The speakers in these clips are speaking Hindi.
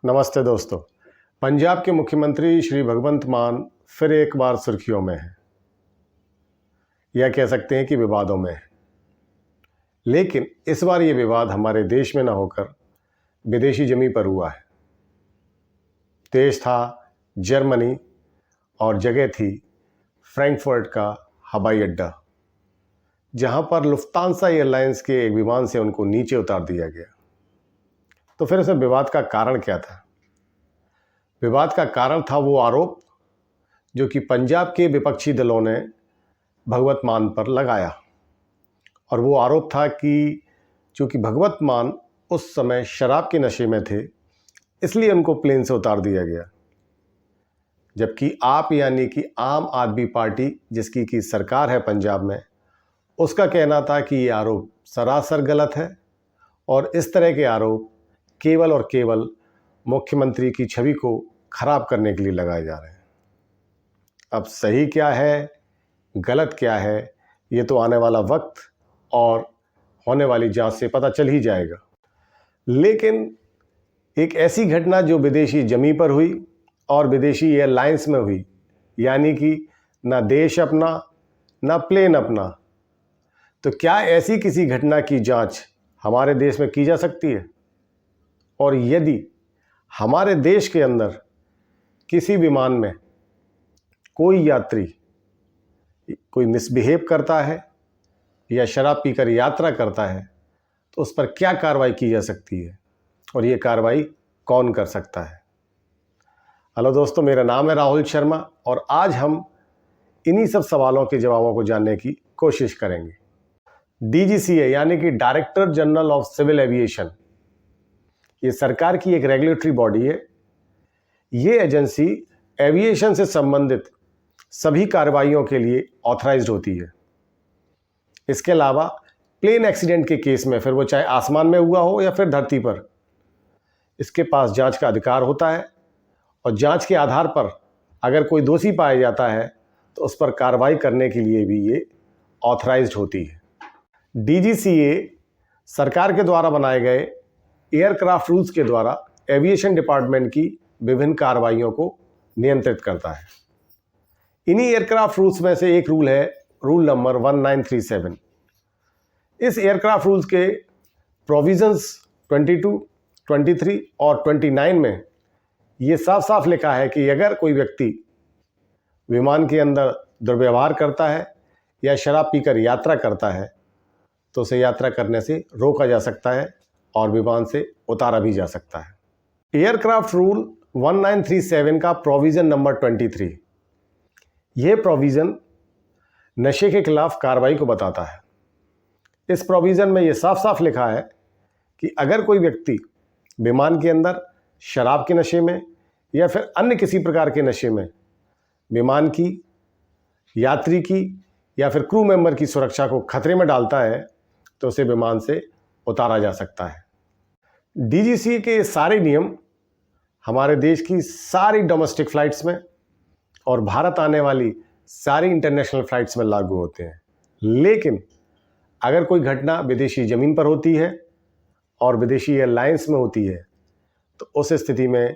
नमस्ते दोस्तों। पंजाब के मुख्यमंत्री श्री भगवंत मान फिर एक बार सुर्खियों में हैं, या कह सकते हैं कि विवादों में है। लेकिन इस बार ये विवाद हमारे देश में न होकर विदेशी जमीन पर हुआ है। देश था जर्मनी और जगह थी फ्रैंकफर्ट का हवाई अड्डा, जहां पर लुफ्तांसा एयरलाइंस के एक विमान से उनको नीचे उतार दिया गया। तो फिर उसमें विवाद का कारण क्या था? विवाद का कारण था वो आरोप जो कि पंजाब के विपक्षी दलों ने भगवत मान पर लगाया। और वो आरोप था कि चूँकि भगवत मान उस समय शराब के नशे में थे, इसलिए उनको प्लेन से उतार दिया गया। जबकि आप यानी कि आम आदमी पार्टी, जिसकी की सरकार है पंजाब में, उसका कहना था कि ये आरोप सरासर गलत है और इस तरह के आरोप केवल और केवल मुख्यमंत्री की छवि को खराब करने के लिए लगाए जा रहे हैं। अब सही क्या है, गलत क्या है, ये तो आने वाला वक्त और होने वाली जांच से पता चल ही जाएगा। लेकिन एक ऐसी घटना जो विदेशी जमीन पर हुई और विदेशी एयरलाइंस में हुई, यानी कि ना देश अपना ना प्लेन अपना, तो क्या ऐसी किसी घटना की जांच हमारे देश में की जा सकती है? और यदि हमारे देश के अंदर किसी विमान में कोई यात्री कोई मिसबिहेव करता है या शराब पीकर यात्रा करता है, तो उस पर क्या कार्रवाई की जा सकती है और ये कार्रवाई कौन कर सकता है? हेलो दोस्तों, मेरा नाम है राहुल शर्मा और आज हम इन्हीं सब सवालों के जवाबों को जानने की कोशिश करेंगे। DGCA यानी कि director general of civil aviation, ये सरकार की एक रेगुलेटरी बॉडी है। ये एजेंसी एविएशन से संबंधित सभी कार्रवाइयों के लिए ऑथराइज्ड होती है। इसके अलावा प्लेन एक्सीडेंट के केस में, फिर वो चाहे आसमान में हुआ हो या फिर धरती पर, इसके पास जांच का अधिकार होता है और जांच के आधार पर अगर कोई दोषी पाया जाता है तो उस पर कार्रवाई करने के लिए भी ये ऑथराइज्ड होती है। DGCA सरकार के द्वारा बनाए गए एयरक्राफ्ट रूल्स के द्वारा एविएशन डिपार्टमेंट की विभिन्न कार्रवाइयों को नियंत्रित करता है। इन्हीं एयरक्राफ्ट रूल्स में से एक रूल है रूल नंबर 1937। इस एयरक्राफ्ट रूल्स के प्रोविजंस 22, 23 और 29 में ये साफ साफ लिखा है कि अगर कोई व्यक्ति विमान के अंदर दुर्व्यवहार करता है या शराब पीकर यात्रा करता है तो उसे यात्रा करने से रोका जा सकता है और विमान से उतारा भी जा सकता है। एयरक्राफ्ट रूल 1937 का प्रोविज़न नंबर 23, यह प्रोविज़न नशे के खिलाफ कार्रवाई को बताता है। इस प्रोविज़न में यह साफ साफ लिखा है कि अगर कोई व्यक्ति विमान के अंदर शराब के नशे में या फिर अन्य किसी प्रकार के नशे में विमान की, यात्री की या फिर क्रू मेंबर की सुरक्षा को खतरे में डालता है तो उसे विमान से उतारा जा सकता है। DGCA के सारे नियम हमारे देश की सारी डोमेस्टिक फ़्लाइट्स में और भारत आने वाली सारी इंटरनेशनल फ़्लाइट्स में लागू होते हैं। लेकिन अगर कोई घटना विदेशी ज़मीन पर होती है और विदेशी एयरलाइंस में होती है तो उस स्थिति में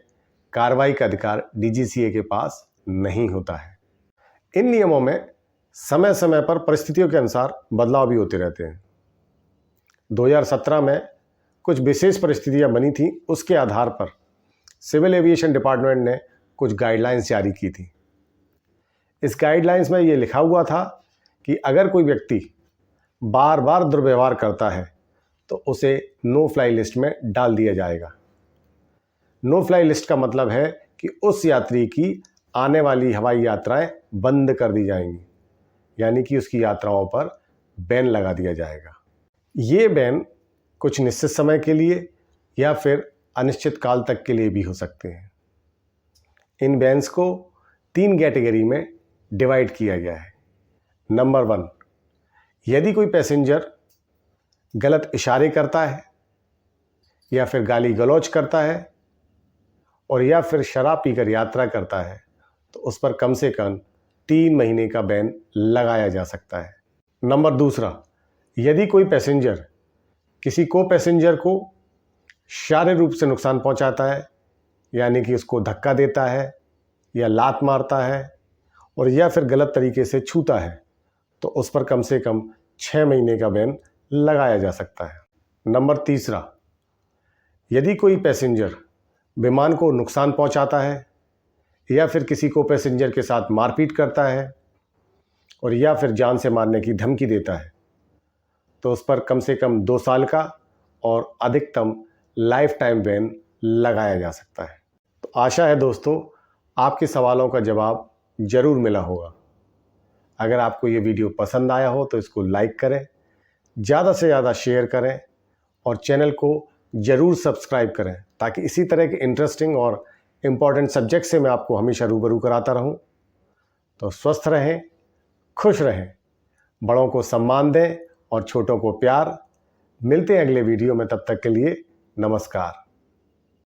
कार्रवाई का अधिकार DGCA के पास नहीं होता है। इन नियमों में समय समय पर परिस्थितियों के अनुसार बदलाव भी होते रहते हैं। 2017 में कुछ विशेष परिस्थितियां बनी थी, उसके आधार पर सिविल एविएशन डिपार्टमेंट ने कुछ गाइडलाइंस जारी की थी। इस गाइडलाइंस में ये लिखा हुआ था कि अगर कोई व्यक्ति बार बार दुर्व्यवहार करता है तो उसे नो फ्लाई लिस्ट में डाल दिया जाएगा। नो फ्लाई लिस्ट का मतलब है कि उस यात्री की आने वाली हवाई यात्राएं बंद कर दी जाएंगी, यानी कि उसकी यात्राओं पर बैन लगा दिया जाएगा। ये बैन कुछ निश्चित समय के लिए या फिर अनिश्चित काल तक के लिए भी हो सकते हैं। इन बैन्स को 3 कैटेगरी में डिवाइड किया गया है। नंबर 1, यदि कोई पैसेंजर गलत इशारे करता है या फिर गाली गलौज करता है और या फिर शराब पीकर यात्रा करता है तो उस पर कम से कम 3 महीने का बैन लगाया जा सकता है। नंबर 2, यदि कोई पैसेंजर किसी को पैसेंजर को शारीरिक रूप से नुकसान पहुंचाता है यानी कि उसको धक्का देता है या लात मारता है और या फिर गलत तरीके से छूता है तो उस पर कम से कम 6 महीने का बैन लगाया जा सकता है। नंबर 3, यदि कोई पैसेंजर विमान को नुकसान पहुंचाता है या फिर किसी को पैसेंजर के साथ मारपीट करता है और या फिर जान से मारने की धमकी देता है तो उस पर कम से कम 2 साल का और अधिकतम लाइफ टाइम बैन लगाया जा सकता है। तो आशा है दोस्तों आपके सवालों का जवाब ज़रूर मिला होगा। अगर आपको ये वीडियो पसंद आया हो तो इसको लाइक करें, ज़्यादा से ज़्यादा शेयर करें और चैनल को ज़रूर सब्सक्राइब करें ताकि इसी तरह के इंटरेस्टिंग और इम्पॉर्टेंट सब्जेक्ट से मैं आपको हमेशा रूबरू कराता रहूं। तो स्वस्थ रहें, खुश रहें, बड़ों को सम्मान दें और छोटों को प्यार। मिलते हैं अगले वीडियो में, तब तक के लिए नमस्कार।